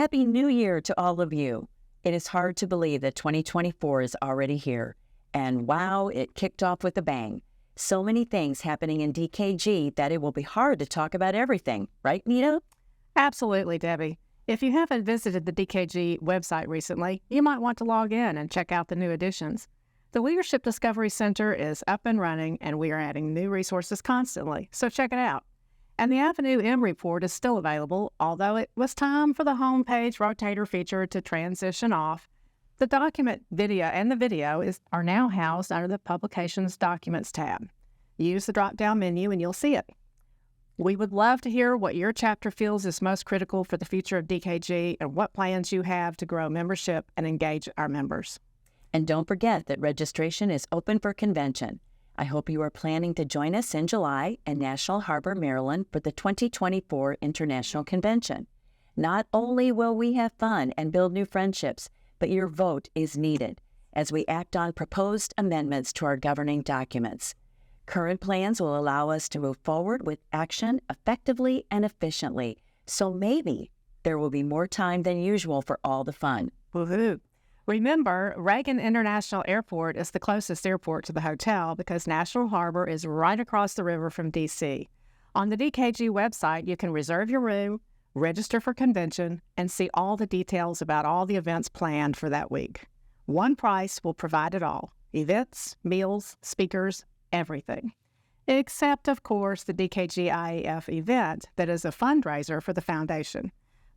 Happy New Year to all of you. It is hard to believe that 2024 is already here. And wow, it kicked off with a bang. So many things happening in DKG that it will be hard to talk about everything. Right, Nita? Absolutely, Debbie. If you haven't visited the DKG website recently, you might want to log in and check out the new additions. The Leadership Discovery Center is up and running, and we are adding new resources constantly, so check it out. And the Avenue M report is still available, although it was time for the homepage rotator feature to transition off. The document video and the video are now housed under the Publications Documents tab. Use the drop-down menu and you'll see it. We would love to hear what your chapter feels is most critical for the future of DKG and what plans you have to grow membership and engage our members. And don't forget that registration is open for convention. I hope you are planning to join us in July in National Harbor, Maryland for the 2024 International Convention. Not only will we have fun and build new friendships, but your vote is needed as we act on proposed amendments to our governing documents. Current plans will allow us to move forward with action effectively and efficiently, so maybe there will be more time than usual for all the fun. Woohoo! Remember, Reagan International Airport is the closest airport to the hotel because National Harbor is right across the river from D.C. On the DKG website, you can reserve your room, register for convention, and see all the details about all the events planned for that week. One price will provide it all: events, meals, speakers, everything. Except, of course, the DKG IAF event that is a fundraiser for the foundation.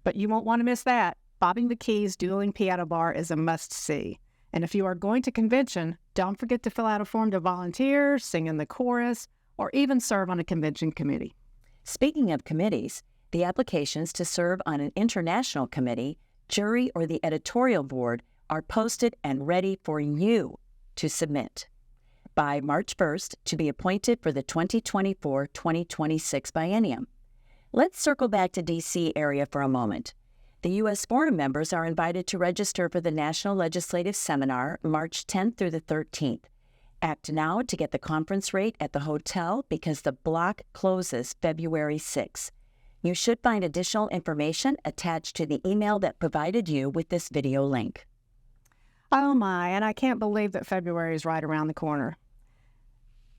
But you won't want to miss that. Bobbing the Keys Dueling Piano Bar is a must-see. And if you are going to convention, don't forget to fill out a form to volunteer, sing in the chorus, or even serve on a convention committee. Speaking of committees, the applications to serve on an international committee, jury, or the editorial board are posted and ready for you to submit by March 1st to be appointed for the 2024-2026 biennium. Let's circle back to D.C. area for a moment. The U.S. Forum members are invited to register for the National Legislative Seminar March 10th through the 13th. Act now to get the conference rate at the hotel because the block closes February 6th. You should find additional information attached to the email that provided you with this video link. Oh my, and I can't believe that February is right around the corner.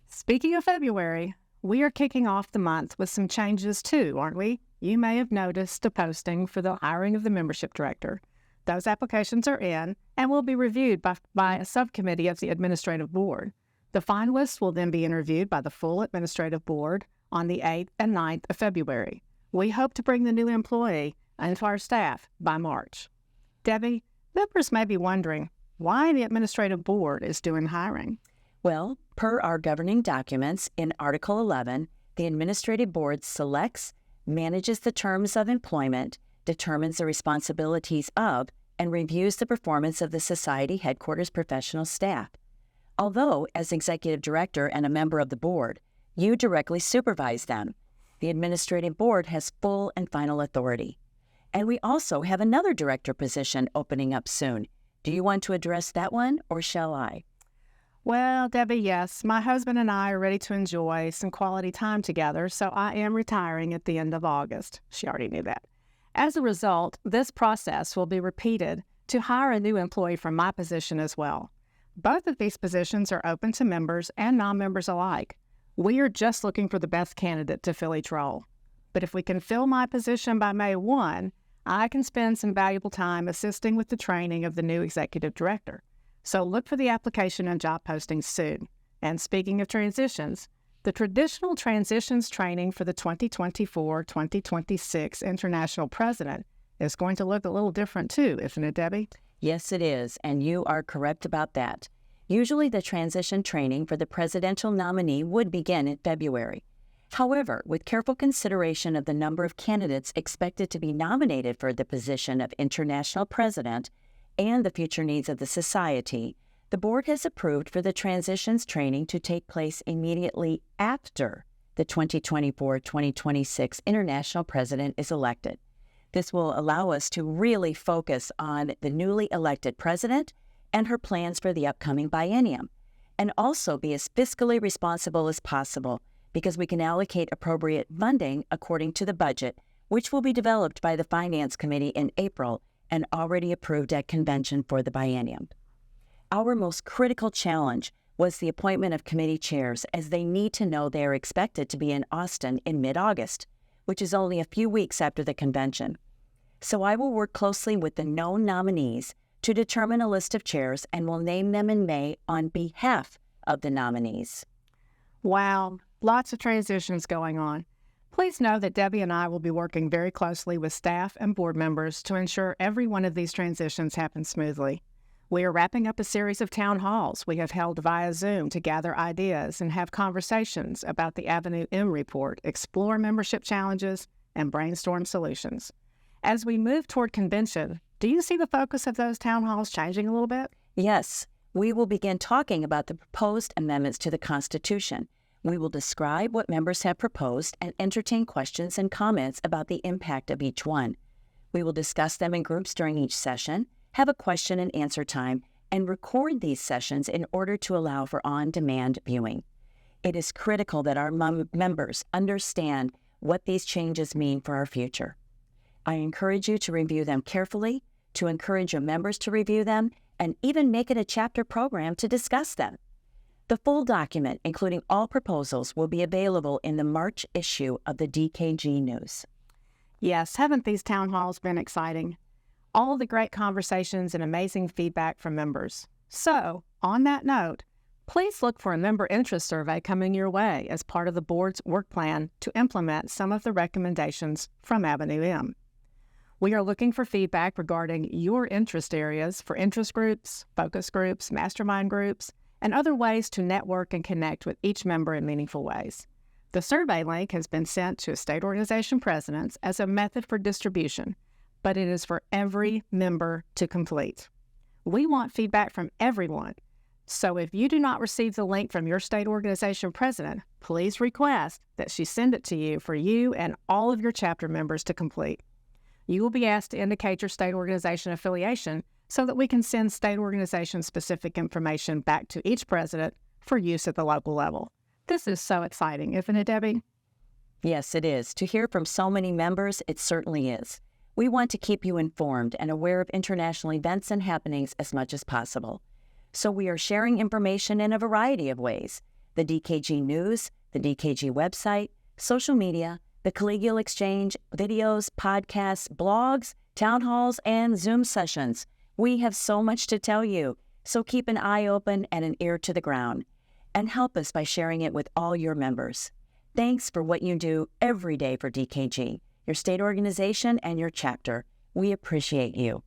Speaking of February, we are kicking off the month with some changes too, aren't we? You may have noticed a posting for the hiring of the membership director. Those applications are in and will be reviewed by a subcommittee of the administrative board. The finalists will then be interviewed by the full administrative board on the 8th and 9th of February. We hope to bring the new employee into our staff by March. Debbie, members may be wondering why the administrative board is doing hiring. Well, per our governing documents in Article 11, the administrative board selects, manages the terms of employment, determines the responsibilities of, and reviews the performance of the Society headquarters professional staff. Although, as executive director and a member of the board, you directly supervise them, the administrative board has full and final authority. And we also have another director position opening up soon. Do you want to address that one, or shall I? Well, Debbie, yes, my husband and I are ready to enjoy some quality time together, so I am retiring at the end of August. She already knew that. As a result, this process will be repeated to hire a new employee from my position as well. Both of these positions are open to members and non-members alike. We are just looking for the best candidate to fill each role. But if we can fill my position by May 1, I can spend some valuable time assisting with the training of the new executive director. So look for the application and job postings soon. And speaking of transitions, the traditional transitions training for the 2024-2026 International President is going to look a little different too, isn't it, Debbie? Yes, it is, and you are correct about that. Usually the transition training for the presidential nominee would begin in February. However, with careful consideration of the number of candidates expected to be nominated for the position of International President, and the future needs of the Society, the board has approved for the transitions training to take place immediately after the 2024-2026 International President is elected. This will allow us to really focus on the newly elected president and her plans for the upcoming biennium, and also be as fiscally responsible as possible because we can allocate appropriate funding according to the budget which will be developed by the Finance Committee in April and already approved at convention for the biennium. Our most critical challenge was the appointment of committee chairs, as they need to know they are expected to be in Austin in mid-August, which is only a few weeks after the convention. So I will work closely with the known nominees to determine a list of chairs and will name them in May on behalf of the nominees. Wow, lots of transitions going on. Please know that Debbie and I will be working very closely with staff and board members to ensure every one of these transitions happens smoothly. We are wrapping up a series of town halls we have held via Zoom to gather ideas and have conversations about the Avenue M report, explore membership challenges, and brainstorm solutions. As we move toward convention, do you see the focus of those town halls changing a little bit? Yes, we will begin talking about the proposed amendments to the Constitution. We will describe what members have proposed and entertain questions and comments about the impact of each one. We will discuss them in groups during each session, have a question and answer time, and record these sessions in order to allow for on-demand viewing. It is critical that our members understand what these changes mean for our future. I encourage you to review them carefully, to encourage your members to review them, and even make it a chapter program to discuss them. The full document, including all proposals, will be available in the March issue of the DKG News. Yes, haven't these town halls been exciting? All the great conversations and amazing feedback from members. So, on that note, please look for a member interest survey coming your way as part of the board's work plan to implement some of the recommendations from Avenue M. We are looking for feedback regarding your interest areas for interest groups, focus groups, mastermind groups, and other ways to network and connect with each member in meaningful ways. The survey link has been sent to state organization presidents as a method for distribution, but it is for every member to complete. We want feedback from everyone, so if you do not receive the link from your state organization president, please request that she send it to you for you and all of your chapter members to complete. You will be asked to indicate your state organization affiliation so that we can send state organization-specific information back to each president for use at the local level. This is so exciting, isn't it, Debbie? Yes, it is. To hear from so many members, it certainly is. We want to keep you informed and aware of international events and happenings as much as possible. So we are sharing information in a variety of ways: the DKG News, the DKG website, social media, the Collegial Exchange, videos, podcasts, blogs, town halls, and Zoom sessions. We have so much to tell you, so keep an eye open and an ear to the ground, and help us by sharing it with all your members. Thanks for what you do every day for DKG, your state organization, and your chapter. We appreciate you.